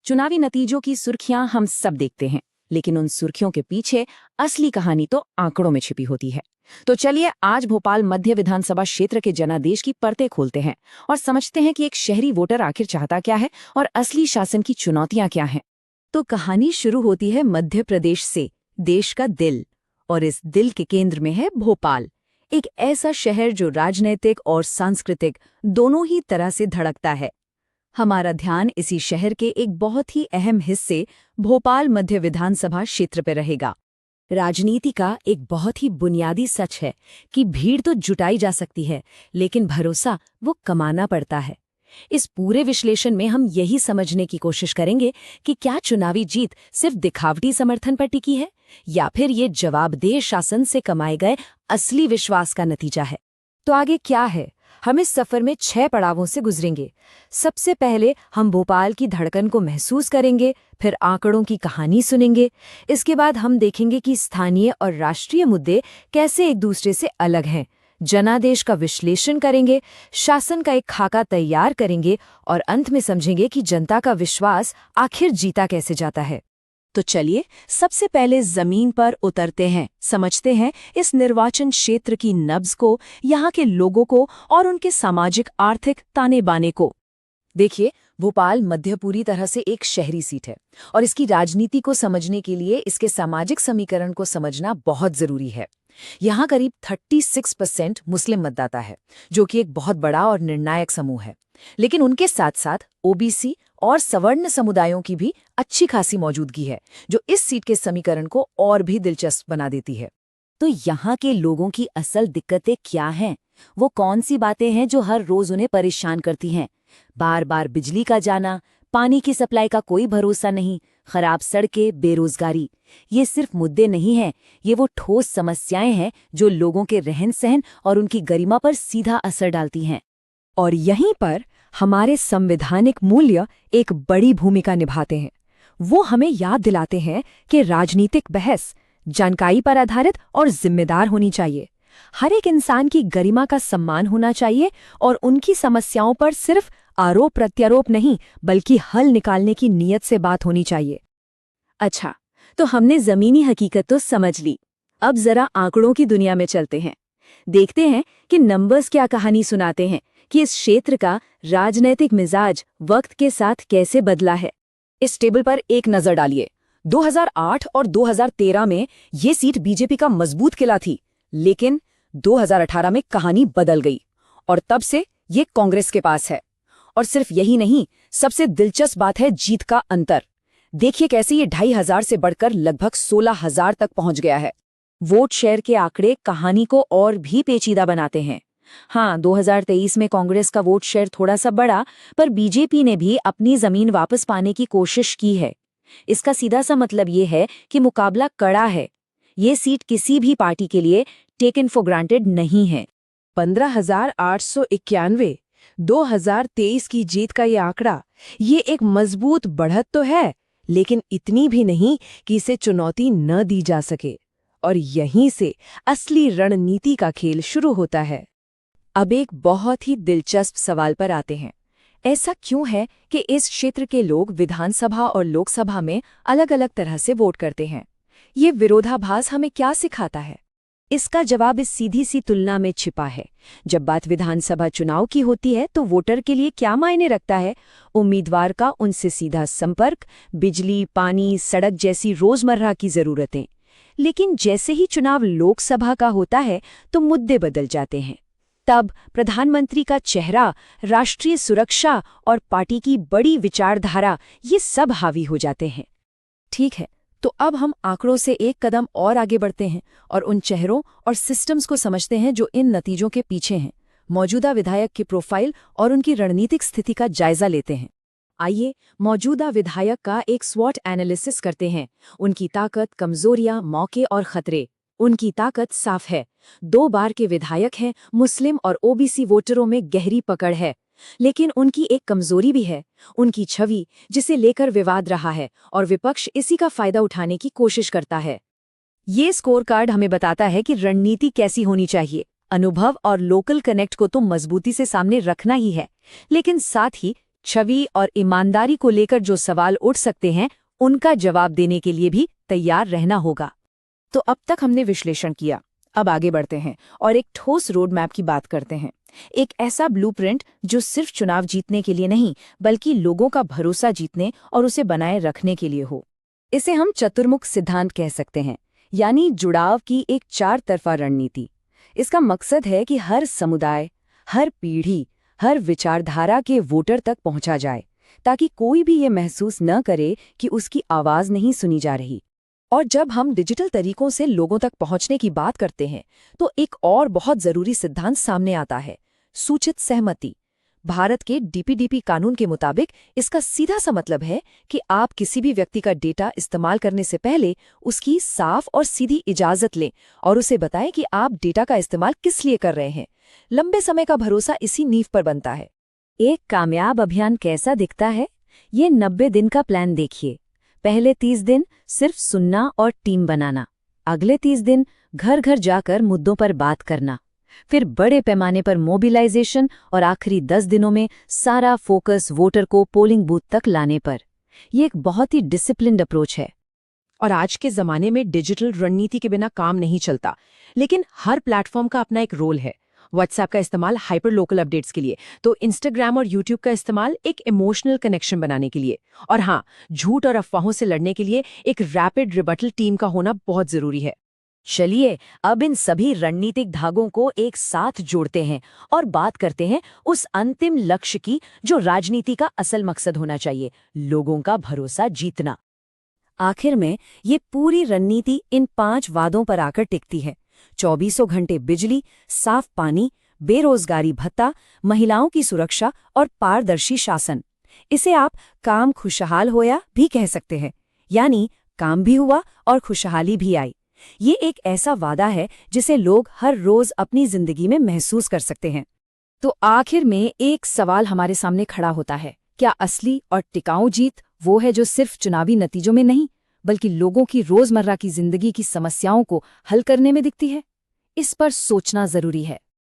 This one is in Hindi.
चुनावी नतीजों की सुर्खियां हम सब देखते हैं, लेकिन उन सुर्खियों के पीछे असली कहानी तो आंकड़ों में छिपी होती है। तो चलिए आज भोपाल मध्य विधानसभा क्षेत्र के जनादेश की परतें खोलते हैं और समझते हैं कि एक शहरी वोटर आखिर चाहता क्या है और असली शासन की चुनौतियां क्या हैं। तो कहानी शुरू होती है मध्य प्रदेश से, देश का दिल। और इस दिल के केंद्र में है भोपाल, एक ऐसा शहर जो राजनैतिक और सांस्कृतिक दोनों ही तरह से धड़कता है। हमारा ध्यान इसी शहर के एक बहुत ही अहम हिस्से भोपाल मध्य विधानसभा क्षेत्र पर रहेगा। राजनीति का एक बहुत ही बुनियादी सच है कि भीड़ तो जुटाई जा सकती है, लेकिन भरोसा वो कमाना पड़ता है। इस पूरे विश्लेषण में हम यही समझने की कोशिश करेंगे कि क्या चुनावी जीत सिर्फ दिखावटी समर्थन पर टिकी है या फिर ये जवाबदेह शासन से कमाए गए असली विश्वास का नतीजा है। तो आगे क्या है, हम इस सफर में 6 पड़ावों से गुजरेंगे। सबसे पहले हम भोपाल की धड़कन को महसूस करेंगे, फिर आंकड़ों की कहानी सुनेंगे। इसके बाद हम देखेंगे कि स्थानीय और राष्ट्रीय मुद्दे कैसे एक दूसरे से अलग हैं। जनादेश का विश्लेषण करेंगे, शासन का एक खाका तैयार करेंगे और अंत में समझेंगे कि जनता का विश्वास आखिर जीता कैसे जाता है। तो चलिए सबसे पहले जमीन पर उतरते हैं, समझते हैं इस निर्वाचन क्षेत्र की नब्ज को, यहाँ के लोगों को और उनके सामाजिक आर्थिक ताने बाने को। देखिए, भोपाल मध्य पूरी तरह से एक शहरी सीट है और इसकी राजनीति को समझने के लिए इसके सामाजिक समीकरण को समझना बहुत जरूरी है। यहाँ करीब 36% मुस्लिम मतदाता है, जो कि एक बहुत बड़ा और निर्णायक समूह है। लेकिन उनके साथ साथ ओबीसी और सवर्ण समुदायों की भी अच्छी खासी मौजूदगी है, जो इस सीट के समीकरण को और भी दिलचस्प बना देती है। तो यहाँ के लोगों की असल दिक्कतें क्या हैं? वो कौन सी बातें हैं जो हर रोज उन्हें परेशान करती हैं? बार बार बिजली का जाना, पानी की सप्लाई का कोई भरोसा नहीं, खराब सड़कें, बेरोजगारी। ये सिर्फ मुद्दे नहीं हैं, ये वो ठोस समस्याएं हैं जो लोगों के रहन सहन और उनकी गरिमा पर सीधा असर डालती हैं। और यहीं पर हमारे संवैधानिक मूल्य एक बड़ी भूमिका निभाते हैं। वो हमें याद दिलाते हैं कि राजनीतिक बहस जानकारी पर आधारित और जिम्मेदार होनी चाहिए। हर एक इंसान की गरिमा का सम्मान होना चाहिए और उनकी समस्याओं पर सिर्फ आरोप प्रत्यारोप नहीं, बल्कि हल निकालने की नीयत से बात होनी चाहिए। अच्छा, तो हमने जमीनी हकीकत तो समझ ली। अब जरा आंकड़ों की दुनिया में चलते हैं। देखते हैं कि नंबर्स क्या कहानी सुनाते हैं कि इस क्षेत्र का राजनैतिक मिजाज वक्त के साथ कैसे बदला है। इस टेबल पर एक नजर डालिए। 2008 और 2013 में ये सीट बीजेपी का मजबूत किला थी, लेकिन 2018 में कहानी बदल गई और तब से ये कांग्रेस के पास है। और सिर्फ यही नहीं, सबसे दिलचस्प बात है जीत का अंतर। देखिए कैसे ये 2500 से बढ़कर लगभग 16,000 तक पहुंच गया है। वोट शेयर के आंकड़े कहानी को और भी पेचीदा बनाते हैं। हाँ, 2023 में कांग्रेस का वोट शेयर थोड़ा सा बढ़ा, पर बीजेपी ने भी अपनी जमीन वापस पाने की कोशिश की है। इसका सीधा सा मतलब ये है कि मुकाबला कड़ा है। ये सीट किसी भी पार्टी के लिए टेकन फॉर ग्रांटेड नहीं है। 15,891 2023 की जीत का ये आंकड़ा, ये एक मजबूत बढ़त तो है, लेकिन इतनी भी नहीं कि इसे चुनौती न दी जा सके। और यहीं से असली रणनीति का खेल शुरू होता है। अब एक बहुत ही दिलचस्प सवाल पर आते हैं। ऐसा क्यों है कि इस क्षेत्र के लोग विधानसभा और लोकसभा में अलग अलग तरह से वोट करते हैं? ये विरोधाभास हमें क्या सिखाता है? इसका जवाब इस सीधी सी तुलना में छिपा है। जब बात विधानसभा चुनाव की होती है तो वोटर के लिए क्या मायने रखता है? उम्मीदवार का उनसे सीधा संपर्क, बिजली, पानी, सड़क जैसी रोजमर्रा की जरूरतें। लेकिन जैसे ही चुनाव लोकसभा का होता है तो मुद्दे बदल जाते हैं। तब प्रधानमंत्री का चेहरा, राष्ट्रीय सुरक्षा और पार्टी की बड़ी विचारधारा, ये सब हावी हो जाते हैं। ठीक है, तो अब हम आंकड़ों से एक कदम और आगे बढ़ते हैं और उन चेहरों और सिस्टम्स को समझते हैं जो इन नतीजों के पीछे हैं। मौजूदा विधायक की प्रोफाइल और उनकी रणनीतिक स्थिति का जायजा लेते हैं। आइए मौजूदा विधायक का एक स्वॉट एनालिसिस करते हैं। उनकी ताकत, कमजोरियां, मौके और खतरे। उनकी ताकत साफ है। 2 बार के विधायक हैं, मुस्लिम और ओबीसी वोटरों में गहरी पकड़ है। लेकिन उनकी एक कमजोरी भी है, उनकी छवि, जिसे लेकर विवाद रहा है और विपक्ष इसी का फायदा उठाने की कोशिश करता है। ये स्कोर कार्ड हमें बताता है कि रणनीति कैसी होनी चाहिए। अनुभव और लोकल कनेक्ट को तो मजबूती से सामने रखना ही है, लेकिन साथ ही छवि और ईमानदारी को लेकर जो सवाल उठ सकते हैं, उनका जवाब देने के लिए भी तैयार रहना होगा। तो अब तक हमने विश्लेषण किया, अब आगे बढ़ते हैं और एक ठोस रोड मैप की बात करते हैं। एक ऐसा ब्लूप्रिंट जो सिर्फ चुनाव जीतने के लिए नहीं, बल्कि लोगों का भरोसा जीतने और उसे बनाए रखने के लिए हो। इसे हम चतुर्मुख सिद्धांत कह सकते हैं, यानी जुड़ाव की एक चार तरफा रणनीति। इसका मकसद है कि हर समुदाय, हर पीढ़ी, हर विचारधारा के वोटर तक पहुंचा जाए, ताकि कोई भी ये महसूस न करे कि उसकी आवाज नहीं सुनी जा रही। और जब हम डिजिटल तरीकों से लोगों तक पहुंचने की बात करते हैं, तो एक और बहुत जरूरी सिद्धांत सामने आता है, सूचित सहमति। भारत के डीपीडीपी कानून के मुताबिक इसका सीधा सा मतलब है कि आप किसी भी व्यक्ति का डेटा इस्तेमाल करने से पहले उसकी साफ और सीधी इजाजत लें और उसे बताएं कि आप डेटा का इस्तेमाल किस लिए कर रहे हैं। लंबे समय का भरोसा इसी नींव पर बनता है। एक कामयाब अभियान कैसा दिखता है? ये 90 दिन का प्लान देखिए। पहले 30 दिन सिर्फ सुनना और टीम बनाना, अगले 30 दिन घर घर जाकर मुद्दों पर बात करना, फिर बड़े पैमाने पर मोबिलाइजेशन और आखिरी 10 दिनों में सारा फोकस वोटर को पोलिंग बूथ तक लाने पर। ये एक बहुत ही डिसिप्लिन्ड अप्रोच है। और आज के ज़माने में डिजिटल रणनीति के बिना काम नहीं चलता, लेकिन हर प्लेटफॉर्म का अपना एक रोल है। व्हाट्सएप का इस्तेमाल हाइपर लोकल अपडेट्स के लिए, तो इंस्टाग्राम और यूट्यूब का इस्तेमाल एक इमोशनल कनेक्शन बनाने के लिए, और हाँ, झूठ और अफवाहों से लड़ने के लिए एक रैपिड रिबटल टीम का होना बहुत ज़रूरी है। चलिए अब इन सभी रणनीतिक धागों को एक साथ जोड़ते हैं और बात करते हैं उस अंतिम लक्ष्य की जो राजनीति का असल मकसद होना चाहिए, लोगों का भरोसा जीतना। आखिर में ये पूरी रणनीति इन 5 वादों पर आकर टिकती है। 24 घंटे बिजली, साफ पानी, बेरोजगारी भत्ता, महिलाओं की सुरक्षा और पारदर्शी शासन। इसे आप काम खुशहाल होया भी कह सकते हैं, यानी काम भी हुआ और खुशहाली भी आई। ये एक ऐसा वादा है जिसे लोग हर रोज अपनी जिंदगी में महसूस कर सकते हैं। तो आखिर में एक सवाल हमारे सामने खड़ा होता है, क्या असली और टिकाऊ जीत वो है जो सिर्फ चुनावी नतीजों में नहीं, बल्कि लोगों की रोजमर्रा की जिंदगी की समस्याओं को हल करने में दिखती है? इस पर सोचना जरूरी है।